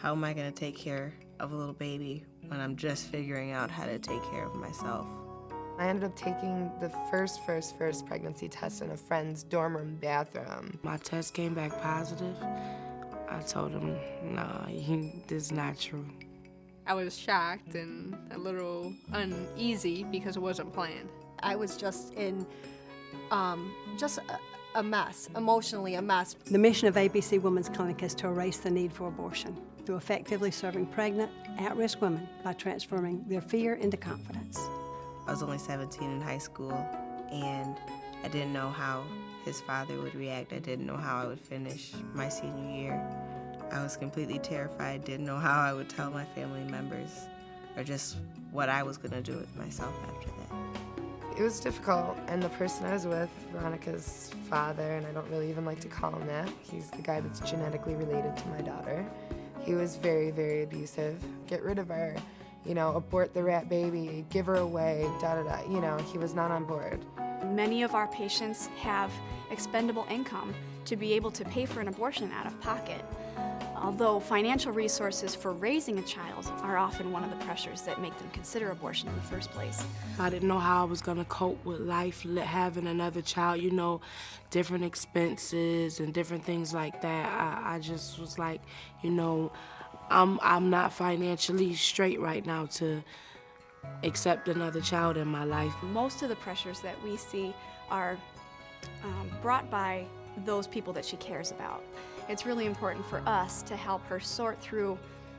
how am I going to take care of a little baby when I'm just figuring out how to take care of myself? I ended up taking the first pregnancy test in a friend's dorm room bathroom. My test came back positive. I told him, nah, this is not true. I was shocked and a little uneasy because it wasn't planned. I was just in a mess, emotionally a mess. The mission of ABC Women's Clinic is to erase the need for abortion through effectively serving pregnant, at-risk women by transforming their fear into confidence. I was only 17 in high school, and I didn't know how his father would react. I didn't know how I would finish my senior year. I was completely terrified, didn't know how I would tell my family members, or just what I was going to do with myself after that. It was difficult, and the person I was with, Veronica's father, and I don't really even like to call him that, he's the guy that's genetically related to my daughter. He was very, very abusive. Get rid of her, abort the rat baby, give her away, da-da-da. He was not on board. Many of our patients have expendable income to be able to pay for an abortion out of pocket. Although financial resources for raising a child are often one of the pressures that make them consider abortion in the first place. I didn't know how I was gonna cope with life, having another child, different expenses and different things like that. I just was like, I'm not financially straight right now to accept another child in my life. Most of the pressures that we see are brought by those people that she cares about. It's really important for us to help her sort through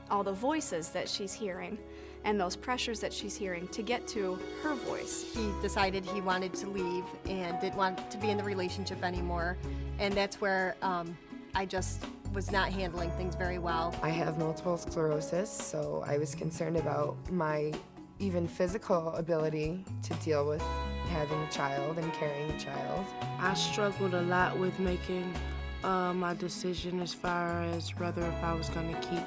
all the voices that she's hearing and those pressures that she's hearing to get to her voice. He decided he wanted to leave and didn't want to be in the relationship anymore, and that's where I just was not handling things very well. I have multiple sclerosis, so I was concerned about my even physical ability to deal with having a child and carrying a child. I struggled a lot with making my decision as far as whether if I was gonna keep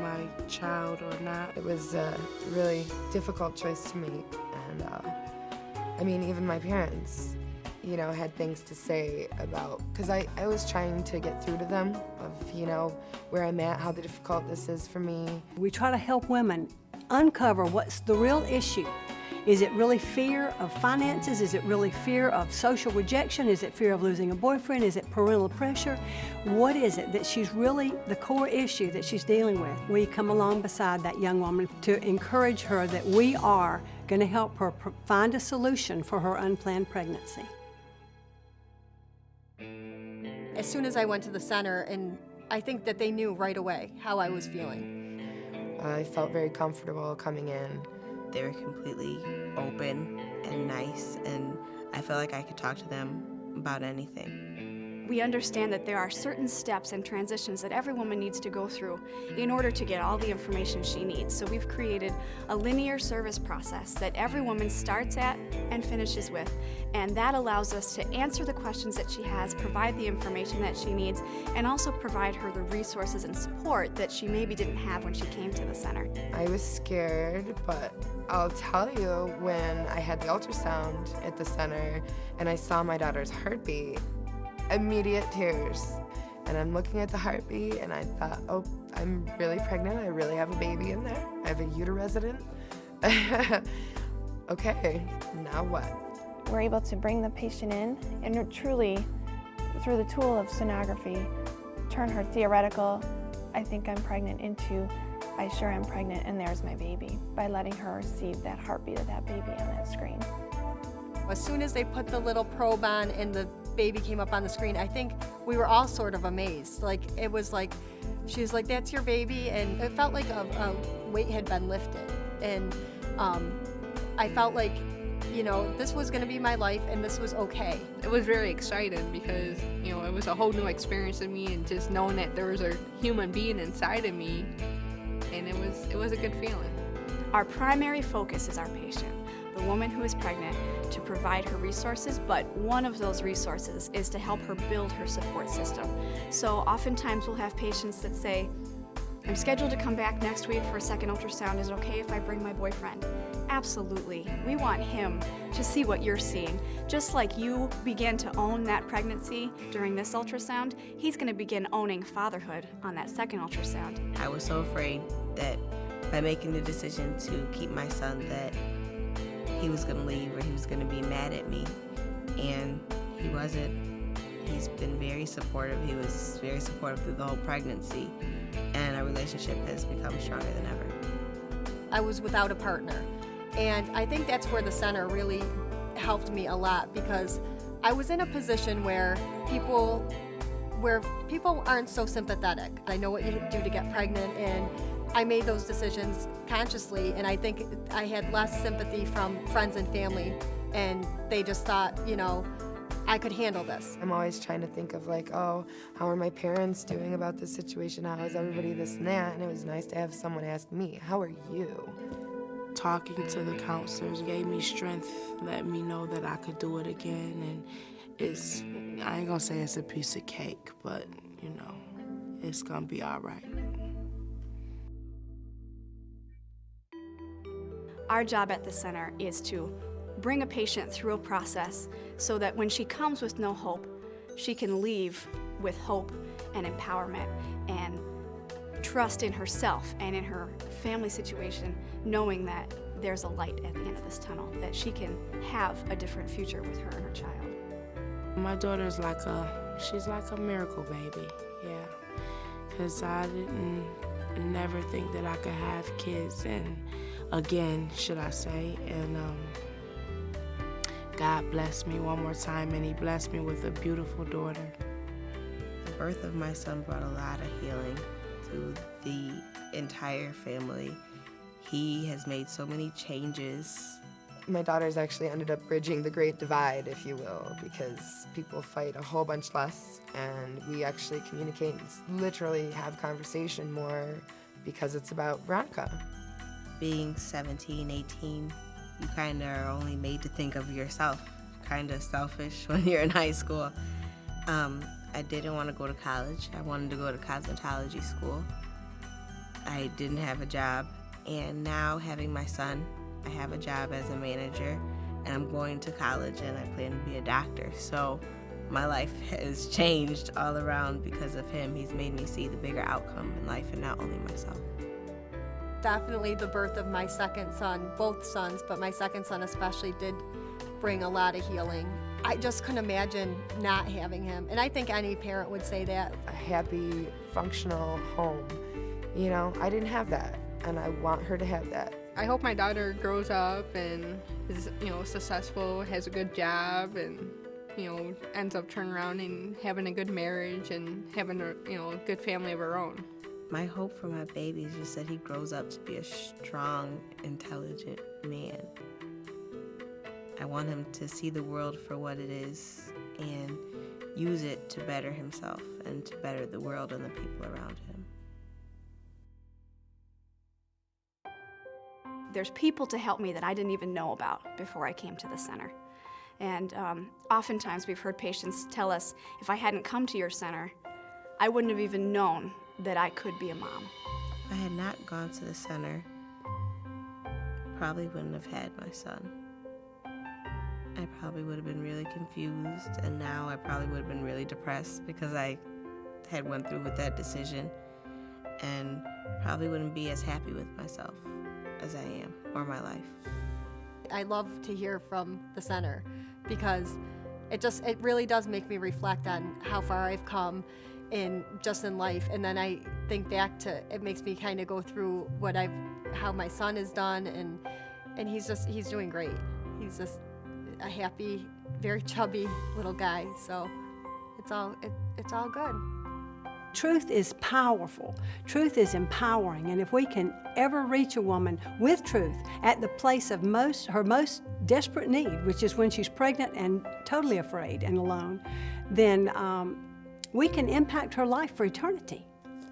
my child or not. It was a really difficult choice to make, and even my parents, had things to say about, because I was trying to get through to them of, where I'm at, how difficult this is for me. We try to help women uncover what's the real issue. Is it really fear of finances? Is it really fear of social rejection? Is it fear of losing a boyfriend? Is it parental pressure? What is it that she's really, the core issue that she's dealing with? We come along beside that young woman to encourage her that we are going to help her find a solution for her unplanned pregnancy. As soon as I went to the center, and I think that they knew right away how I was feeling. I felt very comfortable coming in. They were completely open and nice, and I felt like I could talk to them about anything. We understand that there are certain steps and transitions that every woman needs to go through in order to get all the information she needs. So we've created a linear service process that every woman starts at and finishes with. And that allows us to answer the questions that she has, provide the information that she needs, and also provide her the resources and support that she maybe didn't have when she came to the center. I was scared, but I'll tell you, when I had the ultrasound at the center and I saw my daughter's heartbeat, immediate tears. And I'm looking at the heartbeat and I thought, oh, I'm really pregnant. I really have a baby in there. I have a uteresident. Okay, now what? We're able to bring the patient in and truly, through the tool of sonography, turn her theoretical, I think I'm pregnant, into I sure am pregnant and there's my baby, by letting her see that heartbeat of that baby on that screen. As soon as they put the little probe on and the baby came up on the screen, I think we were all sort of amazed. It was like, she was like, that's your baby, and it felt like a weight had been lifted. And I felt like, this was gonna be my life and this was okay. It was very exciting because, it was a whole new experience to me, and just knowing that there was a human being inside of me, and it was a good feeling. Our primary focus is our patient, the woman who is pregnant, to provide her resources, but one of those resources is to help her build her support system. So oftentimes we'll have patients that say, I'm scheduled to come back next week for a second ultrasound. Is it okay if I bring my boyfriend? Absolutely. We want him to see what you're seeing. Just like you began to own that pregnancy during this ultrasound, he's going to begin owning fatherhood on that second ultrasound. I was so afraid that by making the decision to keep my son that he was going to leave or he was going to be mad at me. And he wasn't. He's been very supportive. He was very supportive through the whole pregnancy. And our relationship has become stronger than ever. I was without a partner. And I think that's where the center really helped me a lot, because I was in a position where people aren't so sympathetic. I know what you do to get pregnant, and I made those decisions consciously, and I think I had less sympathy from friends and family, and they just thought, you know, I could handle this. I'm always trying to think of like, oh, how are my parents doing about this situation? How is everybody this and that? And it was nice to have someone ask me, how are you? Talking to the counselors gave me strength, let me know that I could do it again. And I ain't gonna say it's a piece of cake, but you know, it's gonna be all right. Our job at the center is to bring a patient through a process so that when she comes with no hope, she can leave with hope and empowerment and trust in herself and in her family situation, knowing that there's a light at the end of this tunnel, that she can have a different future with her and her child. My daughter's she's like a miracle baby, yeah. Because I didn't never think that I could have kids, and again, should I say, and God blessed me one more time, and he blessed me with a beautiful daughter. The birth of my son brought a lot of healing to the entire family. He has made so many changes. My daughter's actually ended up bridging the great divide, if you will, because people fight a whole bunch less, and we actually communicate and literally have conversation more because it's about Veronica. Being 17, 18, you kind of are only made to think of yourself. Kind of selfish when you're in high school. I didn't want to go to college. I wanted to go to cosmetology school. I didn't have a job, and now having my son, I have a job as a manager, and I'm going to college, and I plan to be a doctor. So my life has changed all around because of him. He's made me see the bigger outcome in life and not only myself. Definitely the birth of my second son, both sons, but my second son especially did bring a lot of healing. I just couldn't imagine not having him, and I think any parent would say that. A happy, functional home. You know, I didn't have that, and I want her to have that. I hope my daughter grows up and is, successful, has a good job, and, ends up turning around and having a good marriage and having a good family of her own. My hope for my baby is just that he grows up to be a strong, intelligent man. I want him to see the world for what it is and use it to better himself and to better the world and the people around him. There's people to help me that I didn't even know about before I came to the center. And oftentimes we've heard patients tell us, if I hadn't come to your center, I wouldn't have even known that I could be a mom. If I had not gone to the center, probably wouldn't have had my son. I probably would have been really confused, and now I probably would have been really depressed because I had went through with that decision, and probably wouldn't be as happy with myself as I am, or my life. I love to hear from the center because it really does make me reflect on how far I've come in life, and then I think back to, it makes me kind of go through how my son has done, and he's doing great. He's just a happy, very chubby little guy, so it's all good. Truth is powerful. Truth is empowering, and if we can ever reach a woman with truth at the place of her most desperate need, which is when she's pregnant and totally afraid and alone, then we can impact her life for eternity.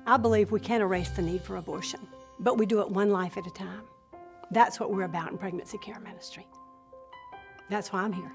I believe we can erase the need for abortion, but we do it one life at a time. That's what we're about in Pregnancy Care Ministry. That's why I'm here.